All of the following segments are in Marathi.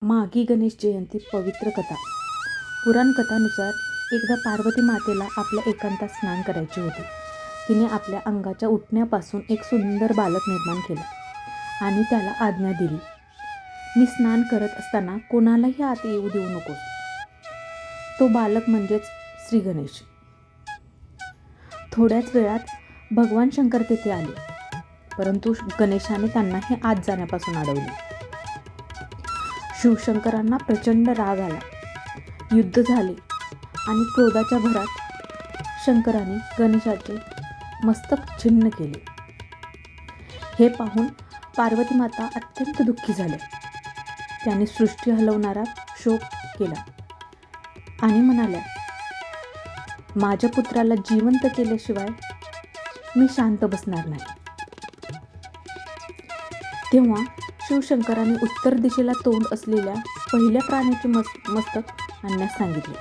माघी गणेश जयंती पवित्र कथा. पुराणकथानुसार एकदा पार्वती मातेला आपल्या एकांतात स्नान करायचे होते. तिने आपल्या अंगाच्या उठण्यापासून एक सुंदर बालक निर्माण केला आणि त्याला आज्ञा दिली, मी स्नान करत असताना कोणालाही आत येऊ देऊ नकोस. तो बालक म्हणजेच श्री गणेश. थोड्याच वेळात भगवान शंकर तेथे आले, परंतु गणेशाने त्यांनाही आत जाण्यापासून अडवले. शिवशंकरांना प्रचंड राग आला. युद्ध झाले आणि क्रोधाच्या भरात शंकराने गणेशाचे मस्तक छिन्न केले. हे पाहून पार्वती माता अत्यंत दुःखी झाल्या. त्यांनी सृष्टी हलवणारा शोक केला आणि म्हणाल्या, माझ्या पुत्राला जिवंत केल्याशिवाय मी शांत बसणार नाही. तेव्हा शिवशंकराने उत्तर दिशेला तोंड असलेल्या पहिल्या प्राण्याचे मस्तक आणण्यास सांगितले.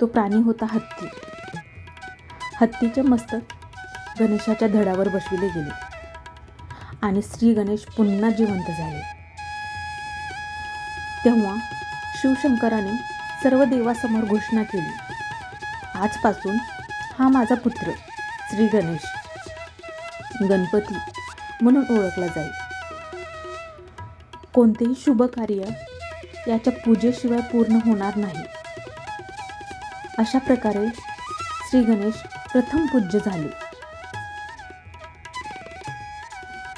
तो प्राणी होता हत्ती. हत्तीचे मस्तक गणेशाच्या धडावर बसविले गेले आणि श्री गणेश पुन्हा जिवंत झाले. तेव्हा शिवशंकराने सर्व देवासमोर घोषणा केली, आजपासून हा माझा पुत्र श्री गणेश गणपती म्हणून ओळखला जाईल. कोणतेही शुभ कार्य याच्या पूजेशिवाय पूर्ण होणार नाही. अशा प्रकारे श्री गणेश प्रथम पूज्य झाले.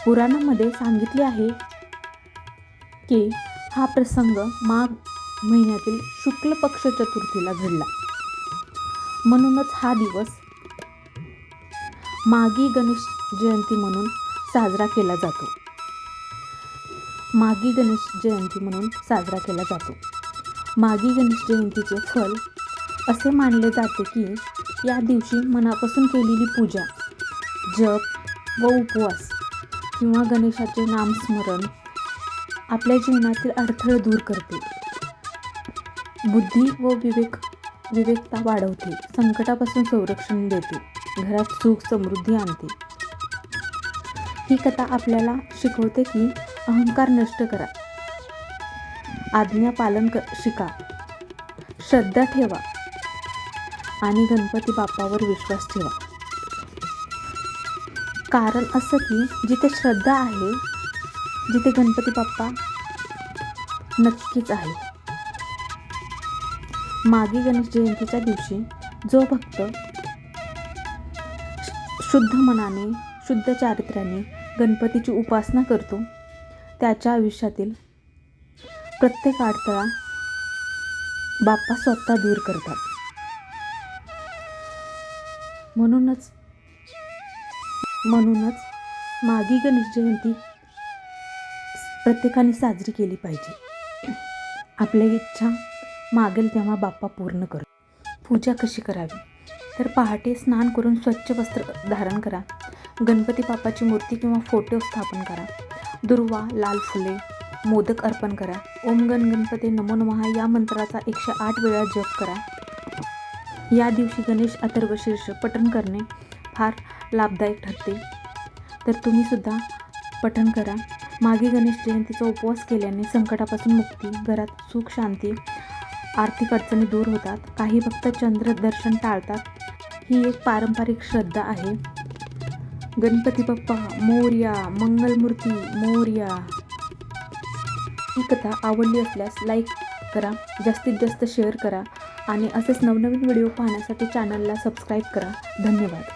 पुराणामध्ये सांगितले आहे की हा प्रसंग माघ महिन्यातील शुक्ल पक्ष चतुर्थीला घडला. म्हणूनच हा दिवस माघी गणेश जयंती म्हणून साजरा केला जातो. माघी गणेश जयंती म्हणून साजरा केला जातो. माघी गणेश जयंतीचे फल असे मानले जाते की या दिवशी मनापासून केलेली पूजा, जप व उपवास किंवा गणेशाचे नामस्मरण आपल्या जीवनातील अडथळे दूर करते, बुद्धी व विवेकता वाढवते, संकटापासून संरक्षण देते, घरात सुख समृद्धी आणते. ही कथा आपल्याला शिकवते की अहंकार नष्ट करा, आज्ञा पालन शिका, श्रद्धा ठेवा आणि गणपती बाप्पावर विश्वास ठेवा. कारण असं की जिथे श्रद्धा आहे, जिथे गणपती बाप्पा नक्कीच आहे. माघी गणेश जयंतीच्या दिवशी जो भक्त शुद्ध मनाने, शुद्ध चारित्र्याने गणपतीची उपासना करतो, त्याच्या आयुष्यातील प्रत्येक अडथळा बाप्पा स्वतः दूर करतात. म्हणूनच माघी गणेश जयंती प्रत्येकाने साजरी केली पाहिजे. आपल्या इच्छा मागेल तेव्हा बाप्पा पूर्ण करतो. पूजा कशी करावी तर पहाटे स्नान करून स्वच्छ वस्त्र धारण करा. गणपती बाप्पाची मूर्ती किंवा फोटो स्थापन करा. दुर्वा, लाल फुले, मोदक अर्पण करा. ओम गण गणपती नमो नमः या मंत्राचा 108 वेळा जप करा. या दिवशी गणेश अथर्वशीर्ष पठण करणे फार लाभदायक ठरते, तर तुम्हीसुद्धा पठण करा. माघी गणेश जयंतीचा उपवास केल्याने संकटापासून मुक्ती, घरात सुख शांती, आर्थिक अडचणी दूर होतात. काही भक्त चंद्र दर्शन टाळतात. ही एक पारंपरिक श्रद्धा आहे. गणपती बाप्पा मोरया, मंगलमूर्ती मोरया. ही कथा आवडली असल्यास लाईक करा, जास्तीत जास्त शेअर करा आणि असेच नवनवीन व्हिडिओ पाहण्यासाठी चॅनलला सबस्क्राईब करा. धन्यवाद.